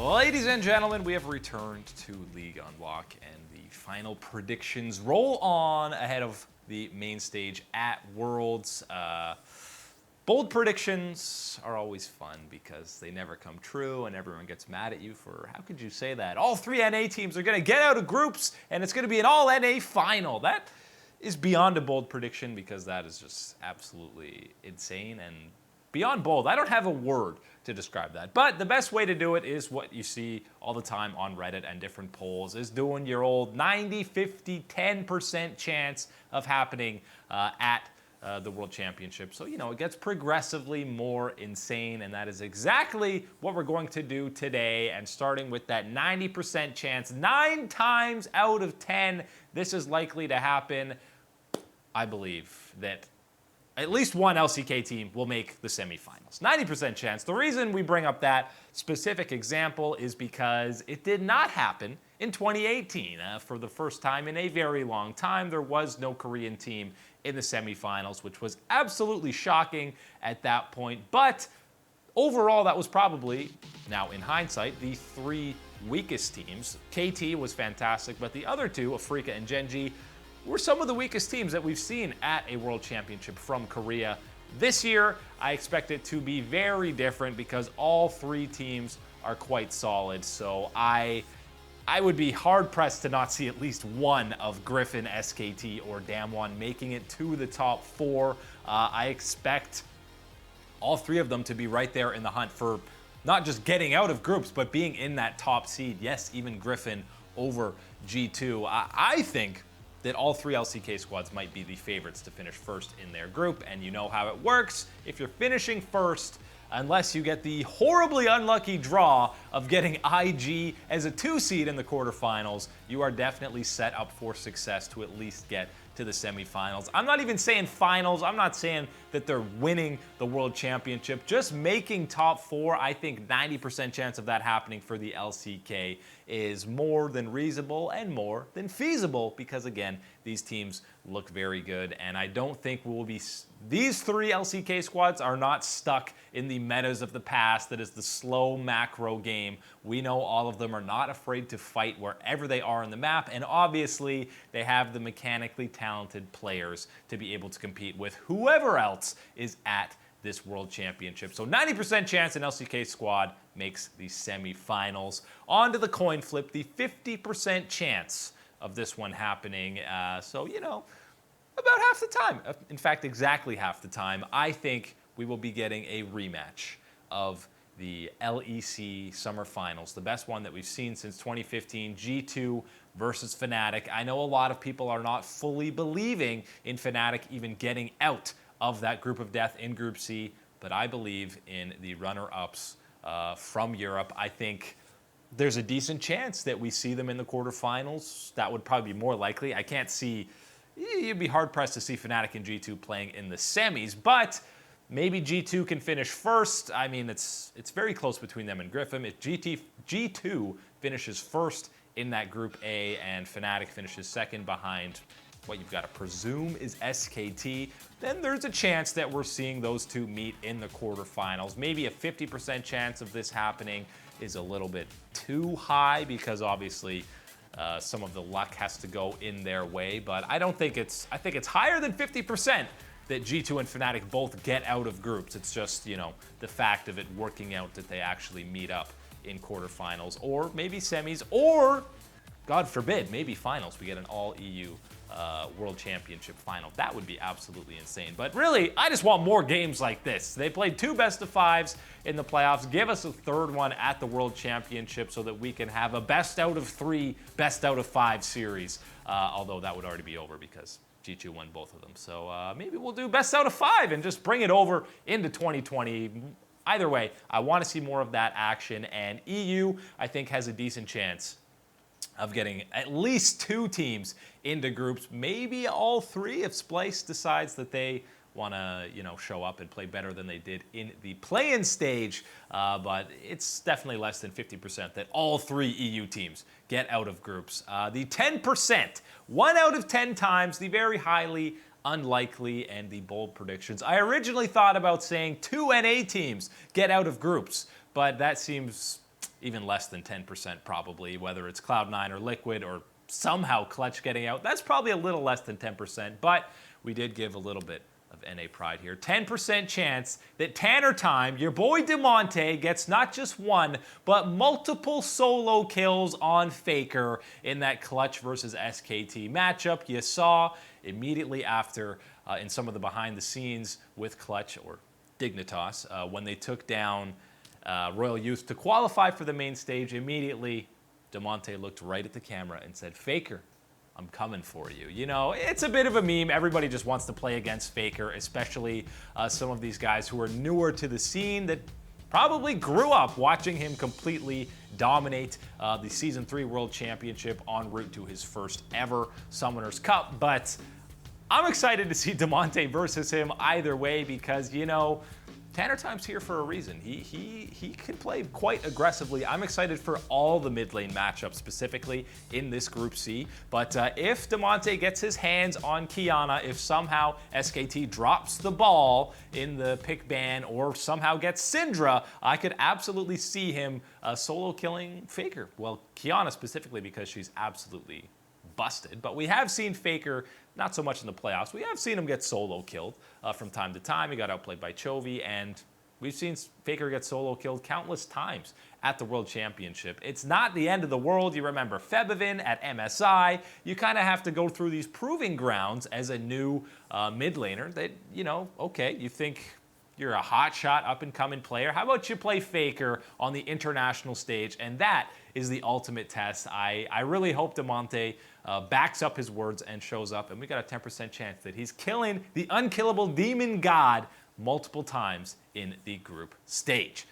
Ladies and gentlemen, we have returned to League Unlock, and the final predictions roll on ahead of the main stage at Worlds. Bold predictions are always fun because they never come true, and everyone gets mad at you for, how could you say that? All three NA teams are going to get out of groups, and it's going to be an all-NA final. That is beyond a bold prediction because that is just absolutely insane and beyond bold. I don't have a word to describe that. But the best way to do it is what you see all the time on Reddit and different polls, is doing your old 90, 50, 10% chance of happening at the World Championship. So, it gets progressively more insane, and that is exactly what we're going to do today. And starting with that 90% chance, 9 times out of 10, this is likely to happen. I believe that at least one LCK team will make the semifinals. 90% chance. The reason we bring up that specific example is because it did not happen in 2018. For the first time in a very long time, there was no Korean team in the semifinals, which was absolutely shocking at that point. But overall, that was probably, now in hindsight, the 3 weakest teams. KT was fantastic, but the other two, Afrika and Genji, were some of the weakest teams that we've seen at a World Championship from Korea. This year, I expect it to be very different because all 3 teams are quite solid. So I would be hard-pressed to not see at least one of Griffin, SKT, or Damwon making it to the top 4. I expect all 3 of them to be right there in the hunt for not just getting out of groups, but being in that top seed. Yes, even Griffin over G2. I think that all 3 LCK squads might be the favorites to finish first in their group, and you know how it works. If you're finishing first, unless you get the horribly unlucky draw of getting IG as a 2 seed in the quarterfinals, you are definitely set up for success to at least get to the semifinals. I'm not even saying finals. I'm not saying that they're winning the World Championship. Just making top 4, I think 90% chance of that happening for the LCK is more than reasonable and more than feasible because, again, these teams look very good, and I don't think we will be... These 3 LCK squads are not stuck in the metas of the past that is the slow macro game. We know all of them are not afraid to fight wherever they are on the map, and obviously they have the mechanically talented players to be able to compete with whoever else is at this World Championship. So 90% chance an LCK squad makes the semifinals. On to the coin flip, the 50% chance of this one happening. So, about half the time. In fact, exactly half the time. I think we will be getting a rematch of the LEC Summer Finals, the best one that we've seen since 2015, G2 versus Fnatic. I know a lot of people are not fully believing in Fnatic even getting out of that group of death in Group C, but I believe in the runner-ups from Europe. I think there's a decent chance that we see them in the quarterfinals. That would probably be more likely. I can't see... You'd be hard-pressed to see Fnatic and G2 playing in the semis, but maybe G2 can finish first. I mean, it's very close between them and Griffin. If G2 finishes first in that Group A and Fnatic finishes second behind what you've got to presume is SKT, then there's a chance that we're seeing those 2 meet in the quarterfinals. Maybe a 50% chance of this happening is a little bit too high because obviously some of the luck has to go in their way, but I think it's higher than 50% that G2 and Fnatic both get out of groups. It's just, the fact of it working out that they actually meet up in quarterfinals or maybe semis or, God forbid, maybe finals. We get an all-EU World Championship final. That would be absolutely insane. But really, I just want more games like this. They played 2 best-of-5s in the playoffs. Give us a 3rd one at the World Championship so that we can have a best-out-of-3, best-out-of-5 series. Although that would already be over because G2 won both of them. So maybe we'll do best-out-of-5 and just bring it over into 2020. Either way, I want to see more of that action. And EU, I think, has a decent chance of getting at least 2 teams into groups, maybe all 3 if Splice decides that they want to, show up and play better than they did in the play-in stage. But it's definitely less than 50% that all 3 EU teams get out of groups. The 10%, 1 out of 10 times, the very highly unlikely and the bold predictions. I originally thought about saying 2 NA teams get out of groups, but that seems even less than 10% probably, whether it's Cloud9 or Liquid or somehow Clutch getting out. That's probably a little less than 10%, but we did give a little bit of NA pride here. 10% chance that Tanner Time, your boy Demonte, gets not just one, but multiple solo kills on Faker in that Clutch versus SKT matchup. You saw immediately after in some of the behind the scenes with Clutch or Dignitas, when they took down Royal Youth to qualify for the main stage, immediately Demonte looked right at the camera and said, "Faker, I'm coming for you." You know, it's a bit of a meme. Everybody just wants to play against Faker, especially some of these guys who are newer to the scene that probably grew up watching him completely dominate the Season 3 World Championship en route to his first ever Summoners Cup. But I'm excited to see Demonte versus him either way because, you know, Tanner Time's here for a reason. He can play quite aggressively. I'm excited for all the mid lane matchups specifically in this Group C. But if Demonte gets his hands on Qiyana, if somehow SKT drops the ball in the pick ban or somehow gets Syndra, I could absolutely see him solo killing Faker. Well, Qiyana specifically because she's absolutely busted. But we have seen Faker, not so much in the playoffs. We have seen him get solo killed from time to time. He got outplayed by Chovy, and we've seen Faker get solo killed countless times at the World Championship. It's not the end of the world. You remember Febivin at MSI. You kind of have to go through these proving grounds as a new mid laner that, you know, okay, you think you're a hotshot, up-and-coming player. How about you play Faker on the international stage? And that is the ultimate test. I really hope Demonte backs up his words and shows up. And we got a 10% chance that he's killing the unkillable demon god multiple times in the group stage.